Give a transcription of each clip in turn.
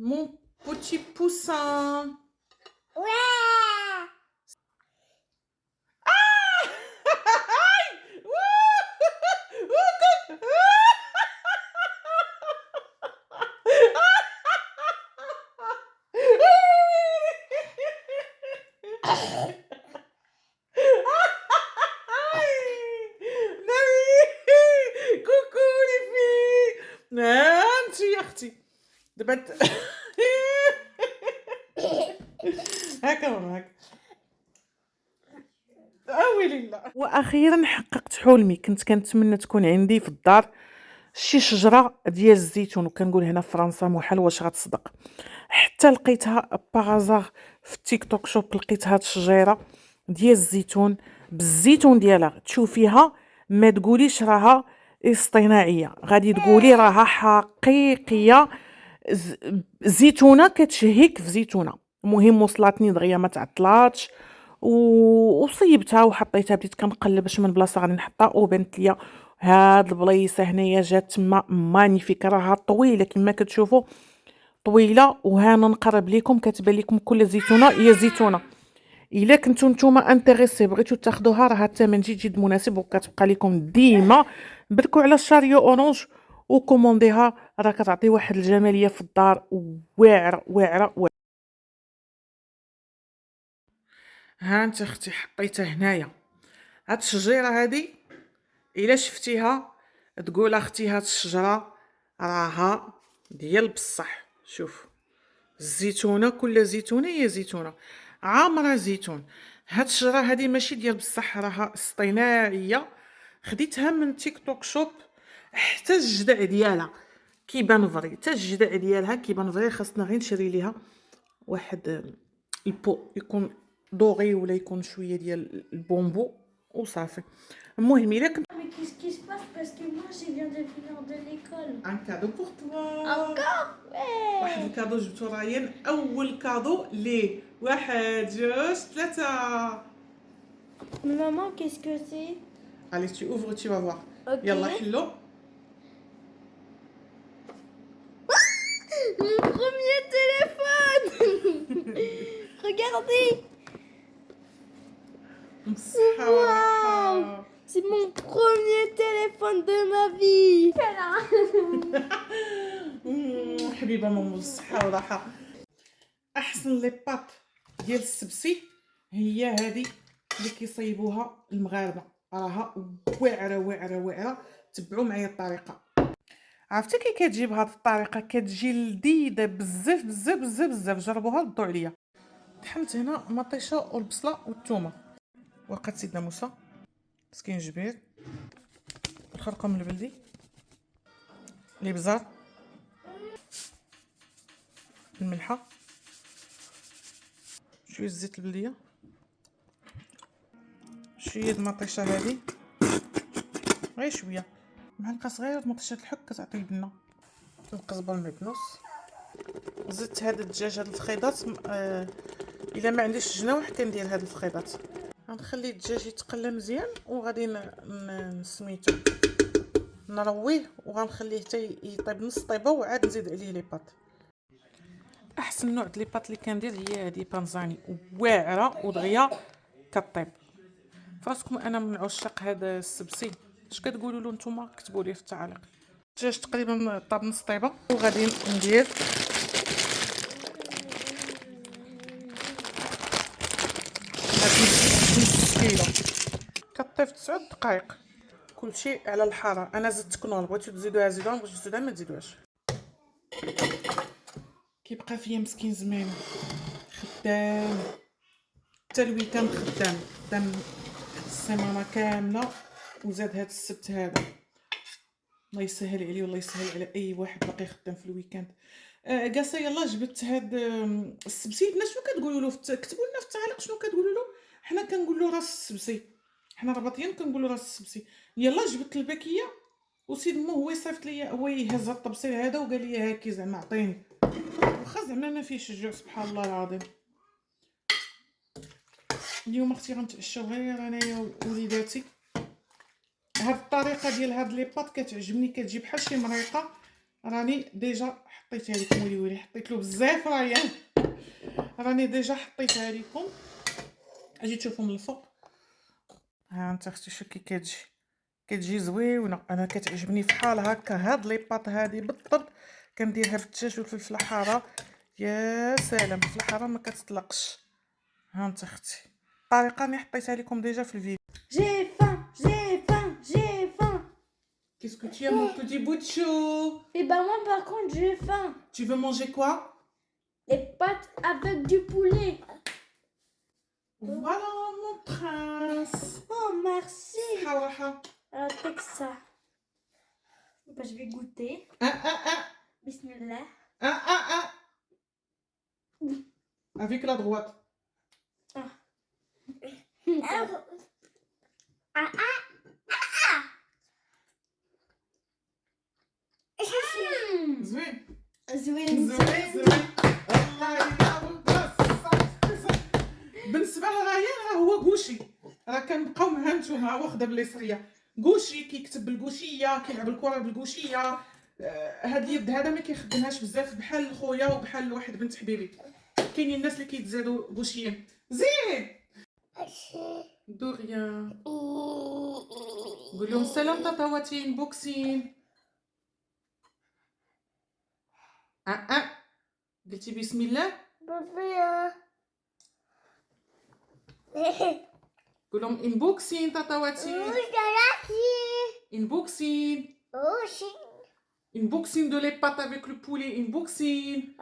Mon petit poussin. Ouais. Coucou les filles. انت يا اختي دابا هكا هكا ويلي لا. واخيرا حققت حلمي، كنت كنتمنى تكون عندي في الدار شي شجره ديال الزيتون، وكنقول هنا في فرنسا محال واش غتصدق. حتى لقيتها باغازار في التيك توك شوب، لقيت هاد الشجيره ديال الزيتون بالزيتون ديالها، تشوفيها ما تقوليش راها اصطناعيه، غادي تقولي راها حقيقيه. زيتونه كتشهيك في زيتونه. المهم وصلتني دغيا ما تعطلاتش وصيبتها وحطيتها، بديت كنقلب اش من بلاصه غادي نحطها، وبانت ليا هاد البليصه هنايا جات تما مانيفيك، راها طويله كما كتشوفوا طويله. وهانا نقرب لكم كتبان لكم كل زيتونه هي زيتونه. الا كنتو نتوما انتريسي بغيتو تاخذوها، راه الثمن جد مناسب، وكتبقى لكم ديما. بركوا على الشاريو اورانج وكومونديها، راه كتعطي واحد الجماليه في الدار واعره واعره واعره. ها انت اختي حطيتها هنايا. هاد الشجيره هادي الا شفتيها تقول اختي هاد الشجره راها ديال بصح. شوف الزيتونه، كل زيتونه هي زيتونه عامره زيتون. هاد الشجره هادي ماشي ديال بصح، راها اصطناعيه، خديتها من تيك توك شوب. حتى الجدع ديالها كيبان فري، حتى الجدع ديالها كيبان فري. خاصنا غير نشري ليها واحد البو يكون دوغي، ولا يكون شويه ديال البومبو وصافي. المهم الا كنت Mais qu'est-ce qui se passe? Parce que moi, je viens de venir de l'école. ان كادو بور توا. Encore? واحد Ouais. الكادو جبتو رايان، اول كادو ليه. واحد جوج ثلاثة. Mais maman, qu'est-ce que c'est? allez tu ouvres tu vas voir. Ok. يلا حلو. Mon premier téléphone. Regardez. بصحة Waouh. والراحة. C'est mon premier téléphone de ma vie. حبيبة ماما بالصحة والراحة. احسن لي بات ديال السبسي هي هذه اللي كيصايبوها المغاربه، راها واعره واعره واعره. تبعوا معايا الطريقه. عرفتي كي كتجي بهاد الطريقه كتجي لذيذه بزاف بزاف بزاف بزاف. جربوها ردوا عليا. طحنت هنا مطيشه والبصله والثومه، ورقه سيدنا موسى، سكينجبير، الخرقوم البلدي، الابزار، الملحه، شويه الزيت البلديه، شويه المطيشه هذه غير شويه، معلقه صغيره مطيشه الحك كتعطي البنه، القزبر المكنوس. زدت هاد الدجاج هاد الفخيضات الا ما عنديش الجناوح كندير هاد الفخيضات. غنخلي الدجاج يتقلى مزيان، وغادي سميتو نرويه، وغنخليه حتى يطيب نص طيبه، وعاد نزيد عليه لي باط. احسن نوع د لي باط اللي كندير هي هادي بانزاني، واعره ودغيا كطيب. فراسكم انا من عشاق هذا السبسي. اش كتقولوا له نتوما؟ كتبوا لي في التعاليق. الدجاج تقريبا طاب نص طيبه، وغادي ندير هاد نص كيلو. كطيب 9 دقائق. كلشي على الحراره. انا زدت كنور، بغيتو تزيدوها زيدوها، بغيتو تزيدوها ما تزيدوهاش. كيبقى فيا مسكين زمان خدام حتى الويكاند، خدام السيمانه كامله، وزاد هاد السبت هذا. الله يسهل عليه والله يسهل على اي واحد باقي خدام في الويكاند. قاسه يلا جبت هاد السبسي. الناس شنو كتقولوا له كتبوا لنا في التعليق شنو كتقولوا له. حنا كنقول له راس السبسي، حنا رباطيين كنقول له راس السبسي. يلا جبت الباكيه، وسيد مو هو يصيفط ليا، هو يهز الطبسيل هذا وقال لي هاكي زعما عطيني، واخا زعما ما فيش الجوع سبحان الله العظيم. اليوم اختي غنتعشاو غير انايا ووليداتي. هاد الطريقه ديال هاد لي باط كتعجبني، كتجي بحال شي مريقه راني ديجا حطيتها لكم. ويلي حطيت له بزاف راه راني ديجا حطيتها لكم. اجي تشوفوا من الفوق. ها انت اختي شو كي كتجي زوينه. انا كتعجبني فحال هكا هاد لي باط هادي بالضبط. كنديرها في الدجاج والفلفل الحاره. يا سلام، الفلفل الحاره ما كتطلقش. ها انت اختي الطريقه اللي حطيتها لكم ديجا في الفيديو. J'ai faim, j'ai faim, j'ai faim. Qu'est-ce que tu as mon petit bout de chou? Et bah moi par contre j'ai faim. Tu veux manger quoi? Les pâtes avec du poulet. Voilà mon prince. Oh merci. Hawaha. Alors take ça. Bah, je vais goûter. Ah. Bismillah. Ah. Avec la droite. زوين زوين زوين. الله يلعب بالنسبه للغيان هو كوشي. راه كنبقاو مع نتوما واخده باليسريه. كوشي كيكتب بالكوشيه، كيلعب الكره بالكوشيه. هاد اليد هذا ما كيخدمهاش بزاف بحال خويا وبحال واحد بنت حبيبي. كاينين الناس اللي كيتزادوا كوشيين. زين دو ريان. قول لهم سلام تطاواتين بوكسين. قلتي بسم الله. قول لهم انبوكسين تطاواتين. Unboxing. Unboxing de les pâtes avec le poulet. Unboxing.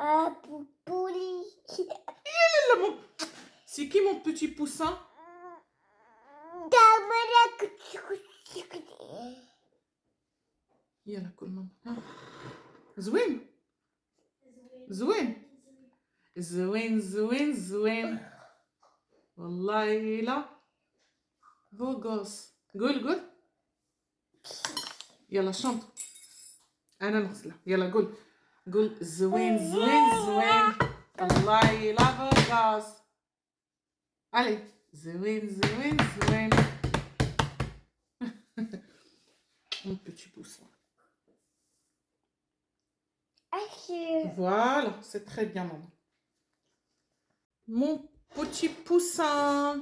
C'est qui mon petit poussin? يلا كل ماما. زوين زوين والله لا بوغوس. قول يلا شنط. انا نغسلها. يلا قول زوين والله لا بوغوس. علي زوين mon petit poussin. Voilà, c'est très bien maman. Mon petit poussin.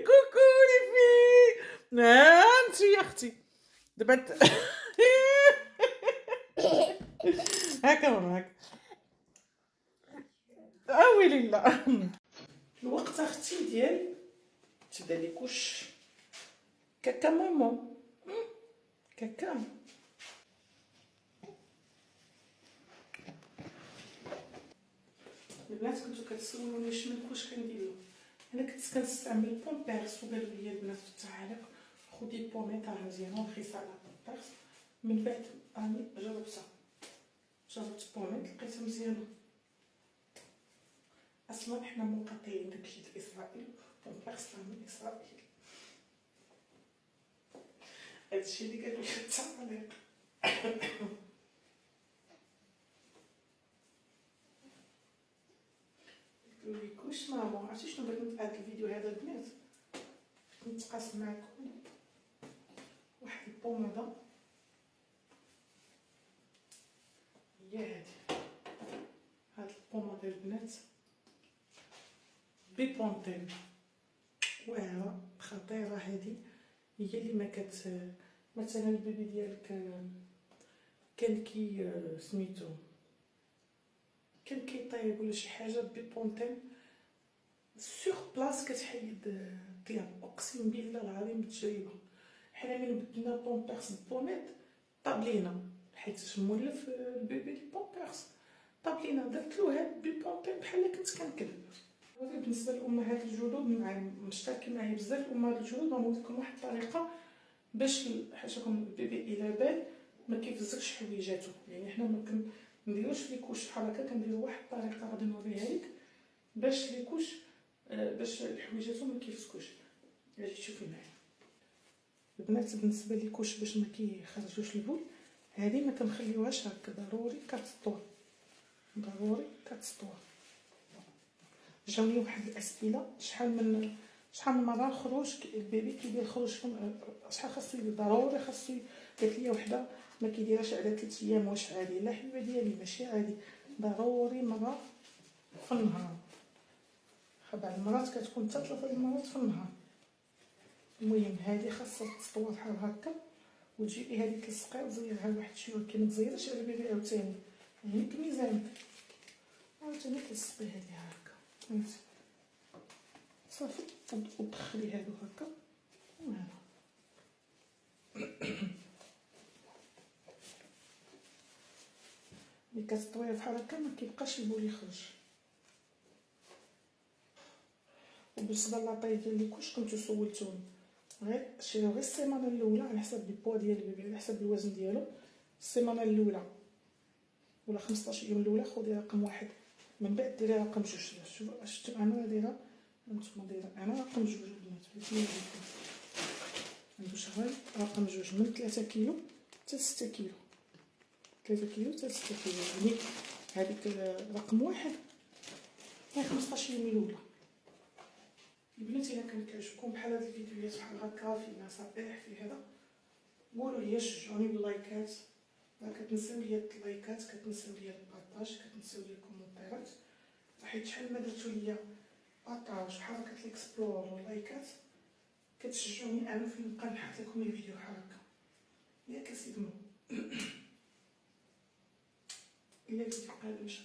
كوكو لي في انت يا اختي دابا هكا ماما هكا. ويلي لا. الوقت اختي ديال تبدا لي كوش كاكا ماما. كاكا البنات كنتو كتسولوني شنو الكوش كندير له. انا كنت كنستعمل بومبيرس وقالوا لي البنات في التعاليق خدي بوميط راه مزيانه ورخيصه على بومبيرس. من بعد راني جربت بوميط لقيتها مزيانه. اصلا حنا منقطعين داكشي ديال اسرائيل. بومبيرس راه من اسرائيل. هادشي اللي قالوا لي التعاليق. كوش ماما عرفتي شنو بغيت نتقاد الفيديو هذا البنات؟ نتقاسم معكم واحد البوماده هي هاد البوماده البنات بيبونتين واعره خطيره. هذه هي اللي ما مثلا البيبي ديالك كان كي سميتو كان كيطيب ولا شي حاجه بيبونتين سور بلاص كتحيد الطياب. اقسم بالله العظيم بالتجربه. حنا من بدلنا بومبيرس بوميط طابلينا حيت مولف البيبي البومبيرس طابلينا درت له هاد بيبونتين بحال كنت كنكذب. بالنسبه للامهات الجدد مشتركين معايا بزاف الامهات الجدد. غنوري لكم واحد الطريقه باش حيت البيبي الى بال ما كيفزكش حويجاتو. يعني حنا ما كنديروش لي كوش بحال هكا. كنديروا واحد الطريقه غادي نوريها لك باش لي كوش باش الحويجاتو ما كيفسكوش. اجي شوفي معايا البنات. بالنسبه للكوش باش ما كيخرجوش البول، هذه ما كنخليوهاش هكا، ضروري كتسطوها، ضروري كتسطوها. جاوني واحد الاسئله، شحال من مره الخروج البيبي كيدير الخروج شحال خاصو يدير؟ ضروري خاصو. قالت لي وحده ما كيديرهاش على 3 ايام واش عادي؟ لا حبيبه ديالي ماشي عادي، ضروري مره في النهار. بعض المرات كتكون حتى 3 المرات في النهار. المهم هذه خاصها تسطوى بحال هكا، وتجيبي هذه تلصقيها وتزيرها واحد شويه، كي ما تزيرش على البيبي عاوتاني يعني كميزانك عاوتاني تلصقي هذه هكا فهمتي صافي، وتدخلي هادو هكا وهذا. ملي كتطويها بحال هكا ما كيبقاش البول يخرج. وبالنسبه لاطاي ديال الكوش كنتو سولتوني، غير شريو غير السيمانه الاولى على حسب البوا ديال البيبي، على حسب الوزن ديالو. السيمانه الاولى ولا 15 يوم الاولى خدي رقم 1، من بعد ديري رقم 2. شفتو انا دايره، نتوما دايره انا رقم 2 البنات. بغيت عنده شغال رقم 2 من 3 كيلو حتى 6 كيلو، 3 كيلو حتى 6 كيلو. يعني هذيك رقم 1 هي 15 يوم الاولى. البنات الا كان كيعجبكم بحال هاد الفيديوهات بحال هكا في نصائح في هذا، قولوا لي، شجعوني باللايكات. ما كتنساو ليا اللايكات، كتنساو ليا البارطاج، كتنساو ليا الكومونتيرات، حيت شحال ما درتو ليا بارطاج حركه الاكسبلور واللايكات كتشجعوني انا في نبقى نحط لكم الفيديو بحال هكا. ياك اسيدي الا الفيديو قال